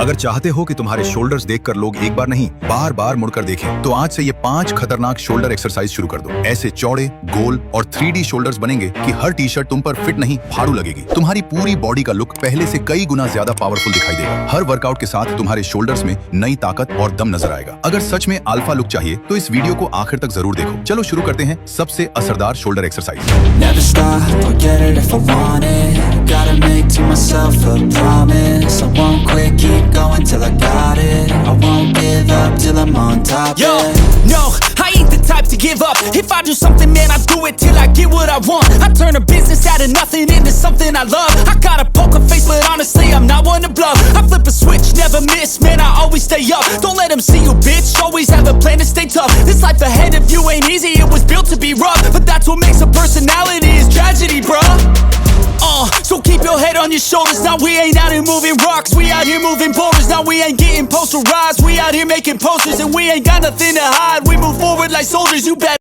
अगर चाहते हो कि तुम्हारे शोल्डर्स देखकर लोग एक बार नहीं बार बार मुड़कर देखें, तो आज से ये 5 खतरनाक शोल्डर एक्सरसाइज शुरू कर दो। ऐसे चौड़े, गोल और 3D शोल्डर्स बनेंगे कि हर टी शर्ट तुम पर फिट नहीं फाड़ू लगेगी। तुम्हारी पूरी बॉडी का लुक पहले से कई गुना ज्यादा पावरफुल दिखाई देगा। हर वर्कआउट के साथ तुम्हारे शोल्डर्स में नई ताकत और दम नजर आएगा। अगर सच में अल्फा लुक चाहिए तो इस वीडियो को आखिर तक जरूर देखो। चलो शुरू करते हैं सबसे असरदार shoulder exercise. Never stop, I'll get it if I want it. Gotta make to myself a promise. I won't quit, keep going till I got it. I won't give up till I'm on top. Yo, yeah. no, I ain't the type to give up. If I do something, man, I do it till I get what I want. I turn a business out of nothing into something I love. I got a poker face, but honestly, I'm not one to bluff. I flip a switch, never miss, man, I always stay up. Don't let them see you, bitch, always have a plan to stay tough. This life ahead of you ain't easy, it was built to be rough. But that's what makes a personality, is tragedy, bruh. So keep your head on your shoulders. Now we ain't out here moving rocks, we out here moving boulders. Now we ain't getting posterized, we out here making posters. And we ain't got nothing to hide, we move forward like soldiers, you better